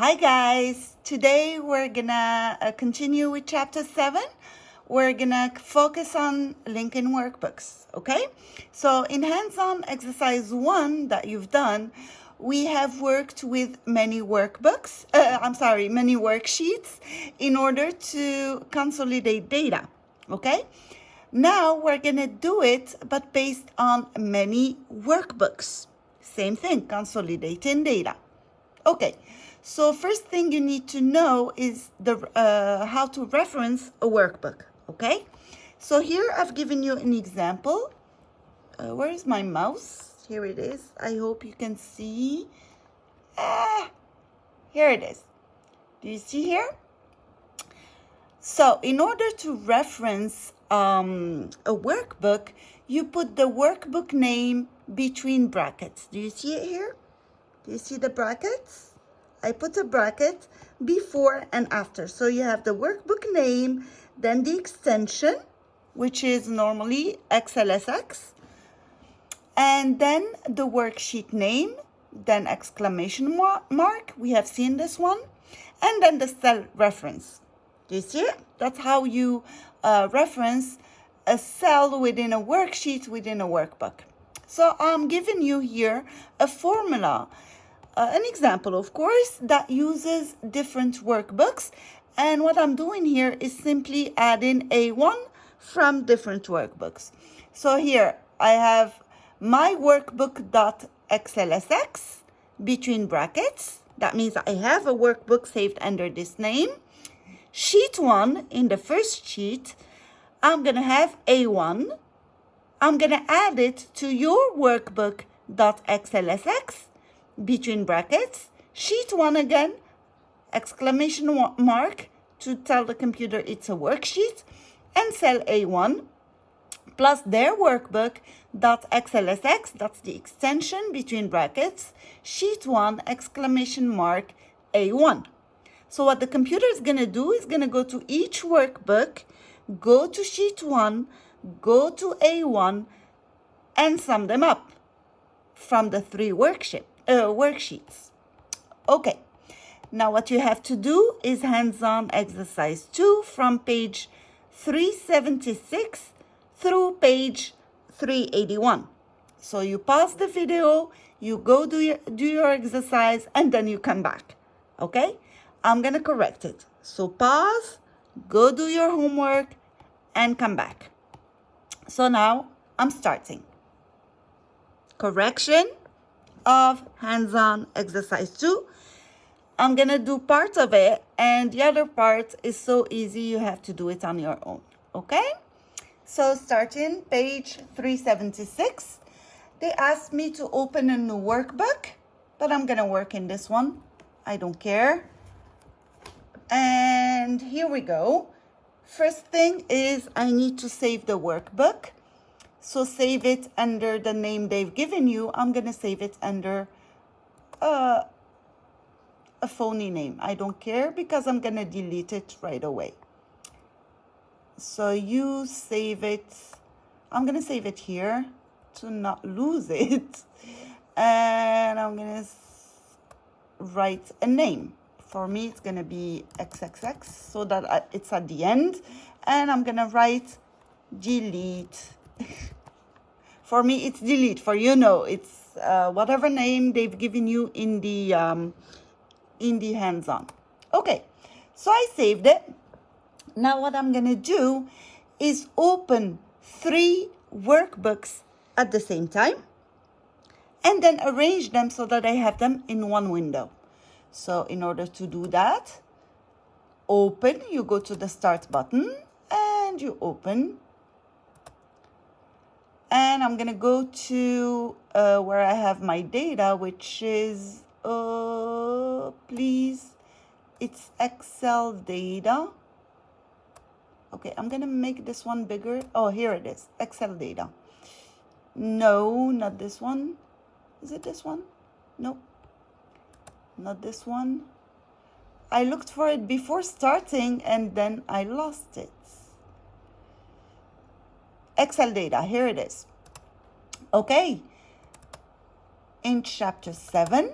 Hi guys, today we're gonna continue with chapter 7. We're gonna focus on linking workbooks, okay? So in hands-on exercise 1 that you've done, we have worked with many workbooks, many worksheets in order to consolidate data, okay? Now we're gonna do it, but based on many workbooks. Same thing, consolidating data. Okay, so first thing you need to know is how to reference a workbook, okay? So here I've given you an example. Where is my mouse? Here it is. I hope you can see. Here it is. Do you see here? So in order to reference a workbook, you put the workbook name between brackets. Do you see it here? Do you see the brackets? I put a bracket before and after. So you have the workbook name, then the extension, which is normally XLSX, and then the worksheet name, then exclamation mark. We have seen this one. And then the cell reference. Do you see it? That's how you reference a cell within a worksheet within a workbook. So I'm giving you here a formula. An example, of course, that uses different workbooks. And what I'm doing here is simply adding A1 from different workbooks. So here I have my workbook.xlsx between brackets. That means I have a workbook saved under this name. Sheet 1, in the first sheet, I'm going to have A1. I'm going to add it to your workbook.xlsx between brackets, sheet 1 again, exclamation mark to tell the computer it's a worksheet, and cell A1 plus their workbook.xlsx, that's the extension between brackets, sheet 1, exclamation mark A1. So what the computer is going to do is going to go to each workbook, go to sheet 1, go to A1, and sum them up from the 3 worksheets. Okay, now what you have to do is hands-on exercise 2 from page 376 through page 381. So you pause the video, you go do your exercise, and then you come back. Okay, I'm gonna correct it. So pause, go do your homework, and come back. So now I'm starting. Correction of hands-on exercise 2. I'm gonna do part of it, and the other part is so easy you have to do it on your own, okay? So starting page 376, they asked me to open a new workbook, but I'm gonna work in this one. I don't care. And here we go. First thing is I need to save the workbook. So save it under the name they've given you. I'm going to save it under a phony name. I don't care because I'm going to delete it right away. So you save it. I'm going to save it here to not lose it. And I'm going to write a name. For me, it's going to be XXX so that it's at the end. And I'm going to write delete. For me, it's delete. For you know, it's whatever name they've given you in the hands-on. Okay, so I saved it. Now what I'm gonna do is open 3 workbooks at the same time, and then arrange them so that I have them in one window. So in order to do that, open. You go to the start button and you open. And I'm going to go to where I have my data, which is, it's Excel data. Okay, I'm going to make this one bigger. Oh, here it is, Excel data. No, not this one. Is it this one? Nope, not this one. I looked for it before starting and then I lost it. Excel data, here it is. Okay, in chapter 7,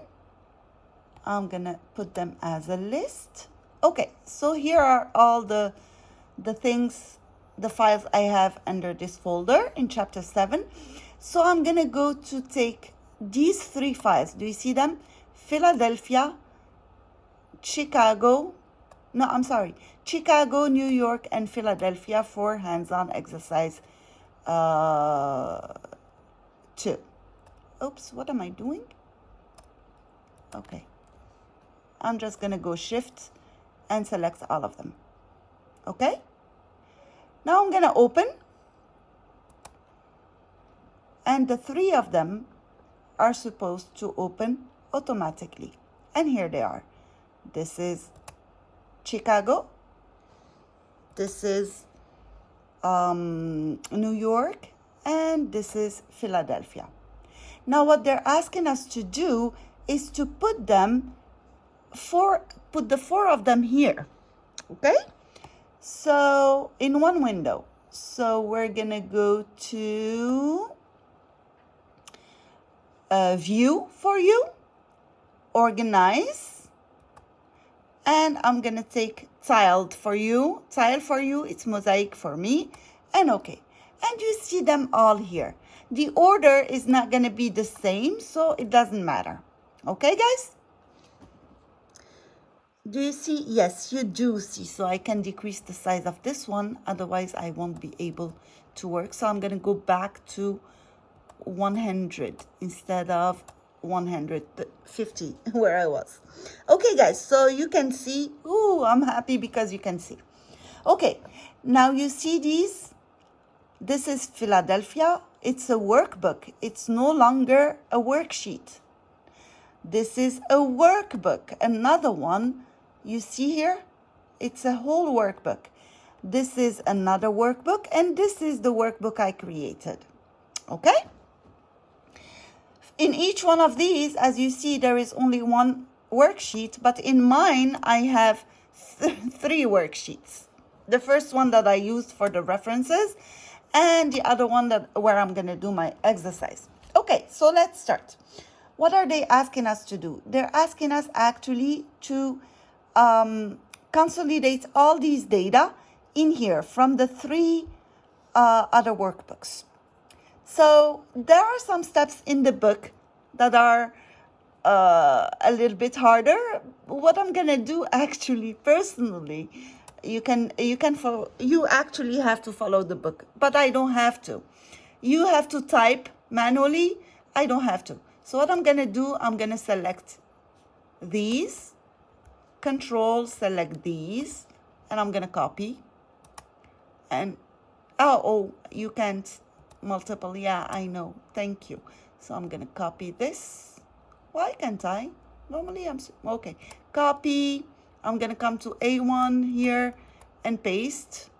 I'm gonna put them as a list. Okay, so here are all the things, the files I have under this folder in chapter 7. So I'm gonna go to take these 3 files. Do you see them? Philadelphia, Chicago, Chicago, New York, and Philadelphia for hands-on exercise 2. Oops, what am I doing? Okay. I'm just gonna go shift and select all of them. Okay? Now I'm gonna open, and the 3 of them are supposed to open automatically. And here they are. This is Chicago. This is New York, and this is Philadelphia. Now what they're asking us to do is to put the 4 of them here. Okay? So in one window. So we're gonna go to view for you, organize, and I'm gonna take tile for you, it's mosaic for me, and okay. And you see them all here. The order is not gonna be the same, so it doesn't matter. Okay, guys? Do you see? Yes, you do see. So I can decrease the size of this one, otherwise I won't be able to work. So I'm gonna go back to 100 instead of 150 where I was. Okay, guys, so you can see. Ooh, I'm happy because you can see. Okay, now you see these. This is Philadelphia. It's a workbook. It's no longer a worksheet. This is a workbook. Another one, you see here? It's a whole workbook. This is another workbook, and this is the workbook I created. Okay? In each one of these, as you see, there is only one worksheet, but in mine, I have 3 worksheets. The first one that I used for the references, and the other one where I'm gonna do my exercise. Okay, so let's start. What are they asking us to do? They're asking us actually to consolidate all these data in here from the 3 other workbooks. So there are some steps in the book that are a little bit harder. What I'm gonna do actually personally, you actually have to follow the book, but I don't have to. You have to type manually. I don't have to. So what I'm gonna do, I'm gonna select these, control, select these, and I'm gonna copy. And oh, you can't multiple. Yeah, I know. Thank you. So I'm gonna copy this. Why can't I? Normally okay. Copy. I'm gonna come to A1 here and paste.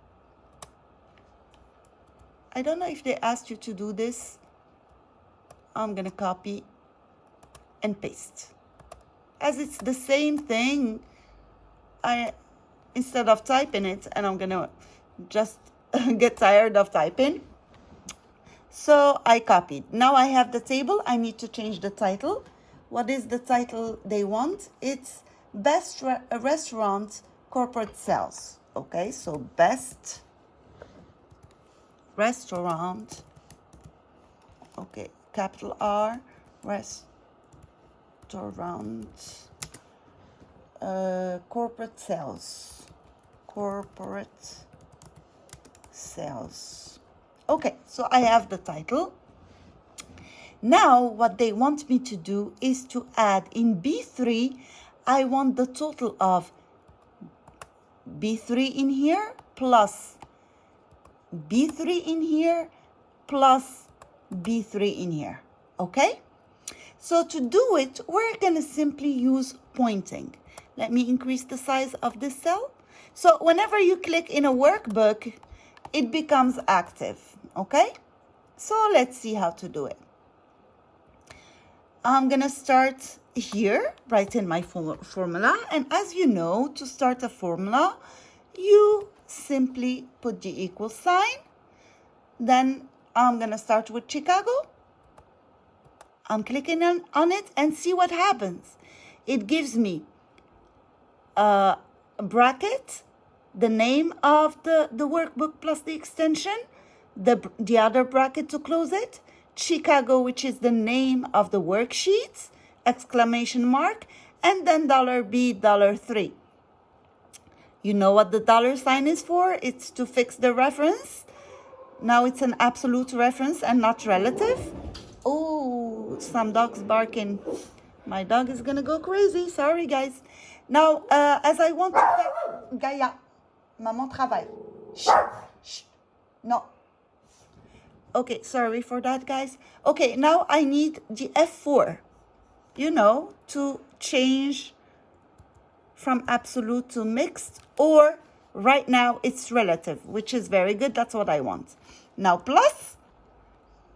I don't know if they asked you to do this. I'm gonna copy and paste. As it's the same thing, instead of typing it, and I'm gonna just get tired of typing. So I copied. Now I have the table. I need to change the title. What is the title they want? It's Best Restaurant Corporate Sales. Okay, so Best Restaurant, okay, capital R, Restaurant, Corporate Sales. Okay, so I have the title. Now what they want me to do is to add in B3, I want the total of B3 in here plus B3 in here plus B3 in here. Okay? So to do it, we're going to simply use pointing. Let me increase the size of this cell. So whenever you click in a workbook, it becomes active. Okay? So let's see how to do it. I'm going to start here, write in my formula. And as you know, to start a formula, you simply put the equal sign. Then I'm going to start with Chicago. I'm clicking on it and see what happens. It gives me a bracket, the name of the workbook plus the extension, the other bracket to close it, Chicago, which is the name of the worksheets, exclamation mark, and then $B, $3. You know what the $sign is for? It's to fix the reference. Now it's an absolute reference and not relative. Oh, some dogs barking. My dog is gonna go crazy. Sorry, guys. Now, as I want to... Gaia, maman travaille. Shh, shh. No. Okay, sorry for that, guys. Okay, now I need the F4, you know, to change from absolute to mixed, or right now it's relative, which is very good. That's what I want. Now, plus,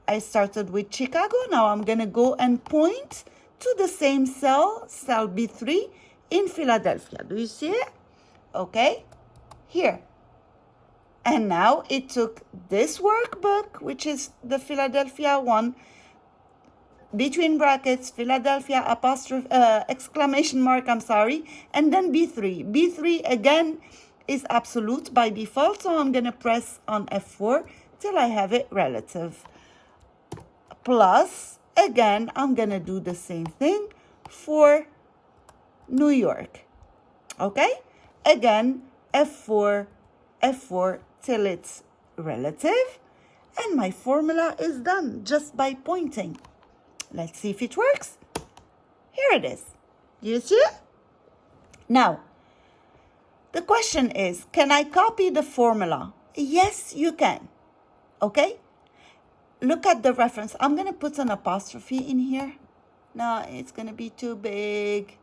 I started with Chicago. Now I'm going to go and point to the same cell B3 in Philadelphia. Do you see it? Okay, here. And now it took this workbook, which is the Philadelphia one, between brackets, Philadelphia apostrophe, exclamation mark, I'm sorry, and then B3. B3 again is absolute by default, so I'm going to press on F4 till I have it relative. Plus, again, I'm going to do the same thing for New York. Okay? Again, F4 till it's relative, and my formula is done just by pointing. Let's see if it works. Here it is. Do you see it? Now, the question is, can I copy the formula? Yes, you can. Okay? Look at the reference. I'm going to put an apostrophe in here. No, it's going to be too big.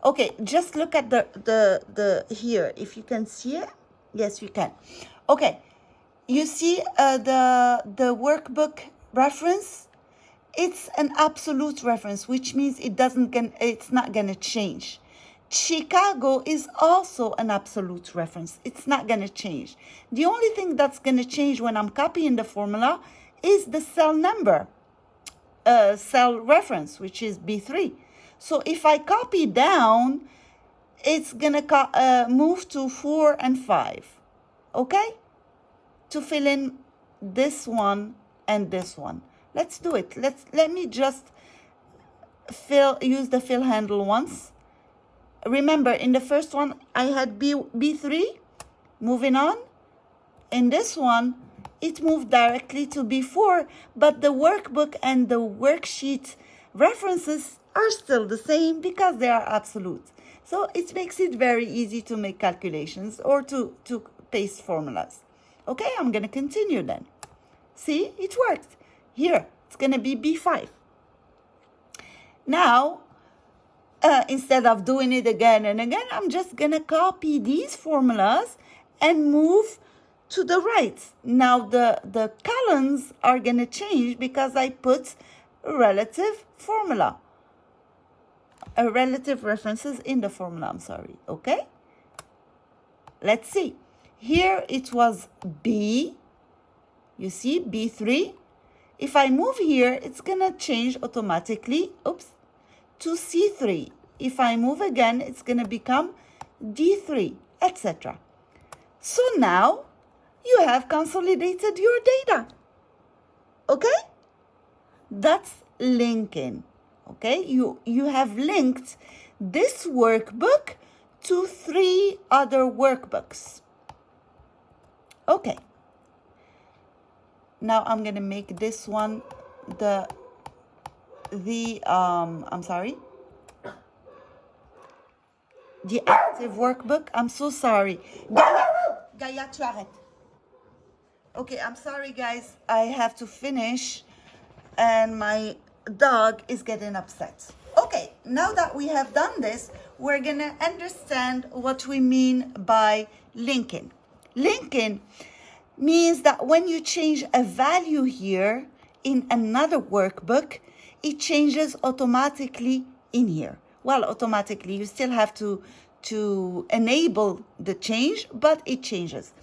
Okay, just look at the here. If you can see it. Yes, you can. Okay. You see the workbook reference? It's an absolute reference, which means it's not going to change. Chicago is also an absolute reference. It's not going to change. The only thing that's going to change when I'm copying the formula is the cell number, cell reference, which is B3. So if I copy down, it's going to move to 4 and 5, okay? To fill in this one and this one. Let's do it. Let me just use the fill handle once. Remember, in the first one, I had B3, moving on. In this one, it moved directly to B4, but the workbook and the worksheet references are still the same because they are absolute. So it makes it very easy to make calculations or to paste formulas. Okay, I'm going to continue then. See, it worked. Here, it's going to be B5. Now, instead of doing it again and again, I'm just going to copy these formulas and move to the right. Now, the columns are going to change because I put relative formula. Relative references in the formula, I'm sorry. Okay? Let's see. Here, it was B. You see, B3. If I move here, it's going to change automatically, to C3. If I move again, it's going to become D3, etc. So now, you have consolidated your data. Okay? That's linking. Okay? You have linked this workbook to 3 other workbooks. Okay. Now I'm going to make this one the active workbook. I'm so sorry. Gaia, tu arrêtes. Okay, I'm sorry, guys. I have to finish, and my dog is getting upset. Okay, now that we have done this, we're going to understand what we mean by linking. Linking means that when you change a value here in another workbook, it changes automatically in here. Well, automatically, you still have to enable the change, but it changes.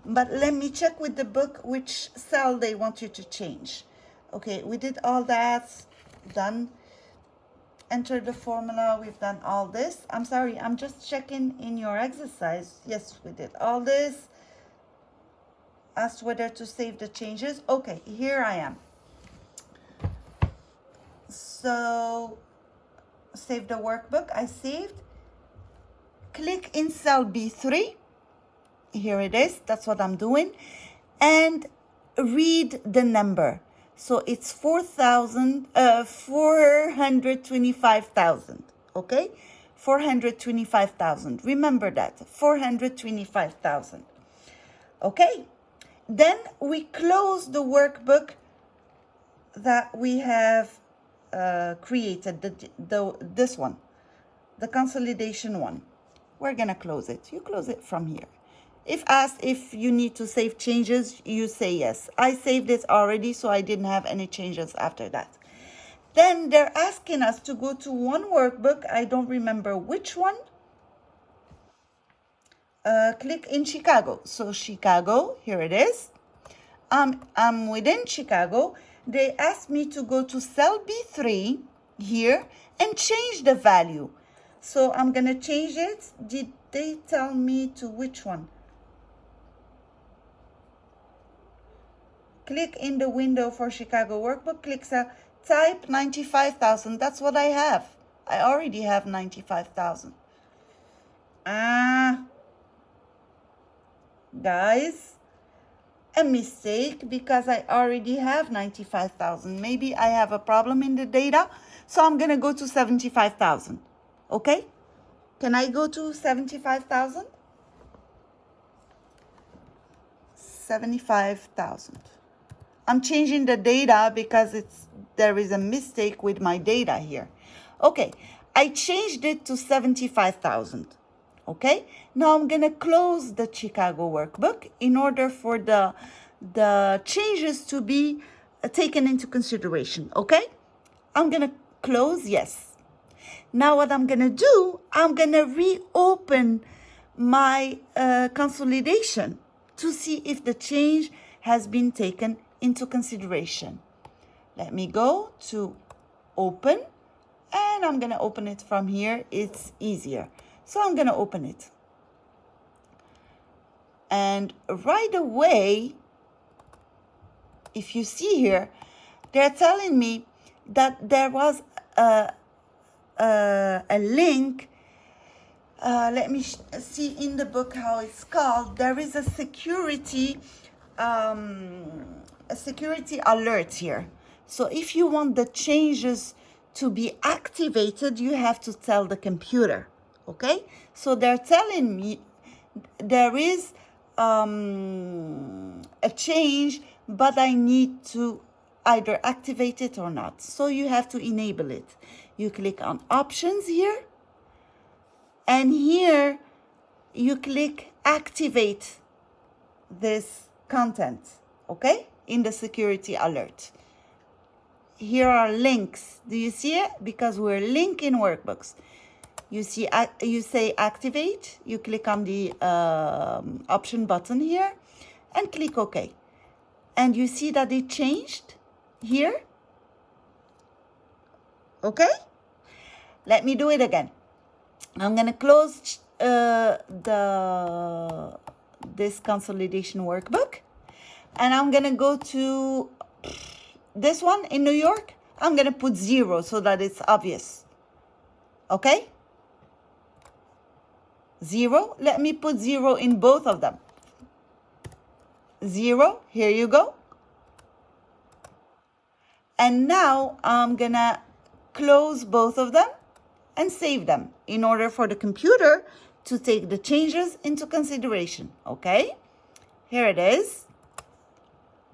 But let me check with the book which cell they want you to change. Okay, we did all that, done. enter the formula. We've done all this. I'm sorry, I'm just checking in your exercise. Yes, we did all this. Asked whether to save the changes. Okay, here I am. So, save the workbook. I saved. Click in cell B3. Here it is. That's what I'm doing. And read the number. So it's 425,000. Okay? 425,000. Remember that. 425,000. Okay? Then we close the workbook that we have created, this one, the consolidation one. We're going to close it. You close it from here. If asked if you need to save changes, you say yes. I saved it already, so I didn't have any changes after that. Then they're asking us to go to one workbook. I don't remember which one. Click in Chicago. So Chicago, here it is. I'm within Chicago. They asked me to go to cell B3 here and change the value. So I'm going to change it. Did they tell me to which one? Click in the window for Chicago workbook. Click cell. Type 95,000. That's what I have. I already have 95,000. Guys, a mistake because I already have 95,000. Maybe I have a problem in the data. So I'm going to go to 75,000. Okay? Can I go to 75,000? 75,000. I'm changing the data because there is a mistake with my data here. Okay, I changed it to 75,000. Okay, now I'm going to close the Chicago workbook in order for the changes to be taken into consideration. Okay, I'm going to close, yes. Now what I'm going to do, I'm going to reopen my consolidation to see if the change has been taken into consideration. Let me go to open, and I'm going to open it from here. It's easier. So I'm going to open it. And right away, if you see here, they're telling me that there was a link. Let me see in the book how it's called. There is a security alert here. So if you want the changes to be activated, you have to tell the computer. Okay? So they're telling me there is a change, but I need to either activate it or not. So you have to enable it. You click on options here. And here you click activate this content, okay, in the security alert. Here are links. Do you see it? Because we're linking workbooks. You see, you say activate. You click on the option button here and click OK. And you see that it changed here. Okay? Let me do it again. I'm going to close this consolidation workbook. And I'm going to go to this one in New York. I'm going to put 0 so that it's obvious. Okay? 0. Let me put 0 in both of them. 0. Here you go. And now I'm going to close both of them and save them in order for the computer to take the changes into consideration. Okay? Here it is.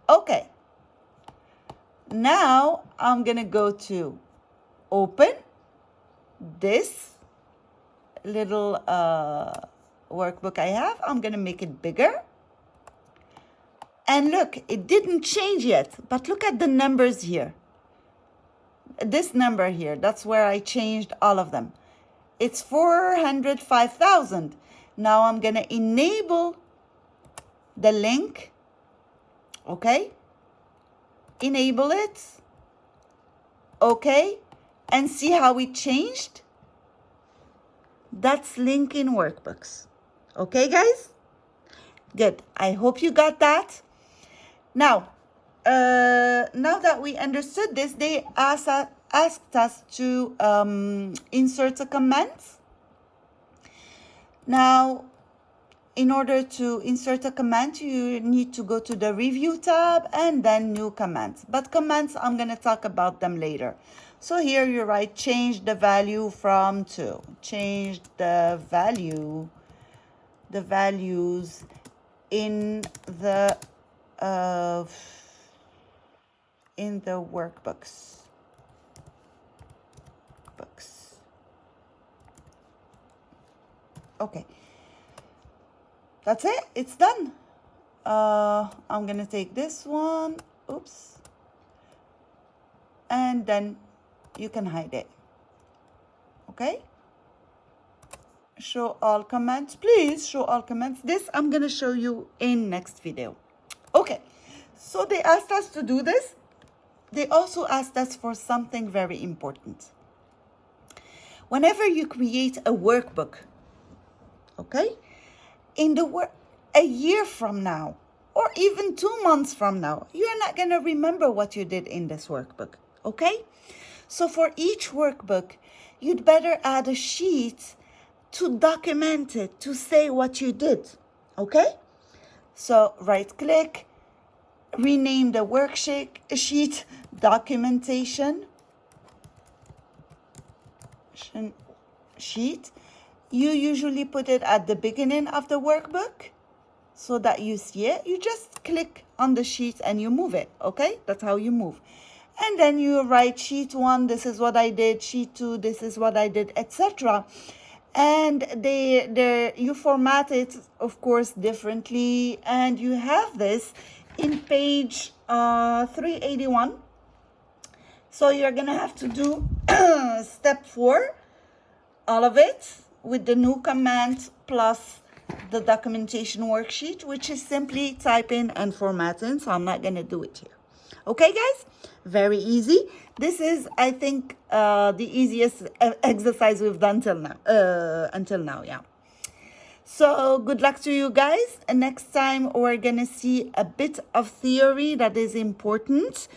Okay. Now I'm going to go to open this little workbook I have. I'm going to make it bigger. And look, it didn't change yet, but look at the numbers here. This number here, that's where I changed all of them. It's 405,000. Now I'm going to enable the link. Okay? Enable it. Okay? and see how it changed? That's linking workbooks. Okay, guys? Good. I hope you got that. Now that we understood this, they asked us to insert a comment. Now, in order to insert a comment, you need to go to the review tab and then new comments. But comments, I'm going to talk about them later. So here you write change the value from to. Change the values in the workbooks. Okay. That's it. It's done. I'm going to take this one. Oops. And then you can hide it. Okay? Show all comments. Please show all comments. This I'm going to show you in next video. Okay. So they asked us to do this. They also asked us for something very important. Whenever you create a workbook, okay, a year from now, or even 2 months from now, you're not going to remember what you did in this workbook, okay? So for each workbook, you'd better add a sheet to document it, to say what you did, okay? So right-click, rename the worksheet documentation sheet. You usually put it at the beginning of the workbook so that you see it. You just click on the sheet and you move it, okay? That's how you move. And then you write sheet 1, this is what I did, sheet 2, this is what I did, etc. And you format it, of course, differently. And you have this in page 381. So you're going to have to do step 4, all of it, with the new command plus the documentation worksheet, which is simply typing and formatting. So I'm not going to do it here. Okay, guys? Very easy. This is, I think, the easiest exercise we've done until now, yeah. So good luck to you guys. And next time we're going to see a bit of theory that is important.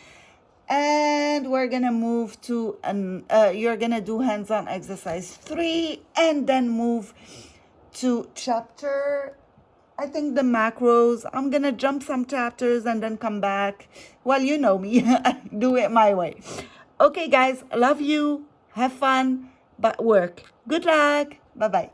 And we're going to move to, you're going to do hands-on exercise 3 and then move to chapter, I think the macros. I'm going to jump some chapters and then come back. Well, you know me, do it my way. Okay, guys, love you. Have fun, but work. Good luck. Bye-bye.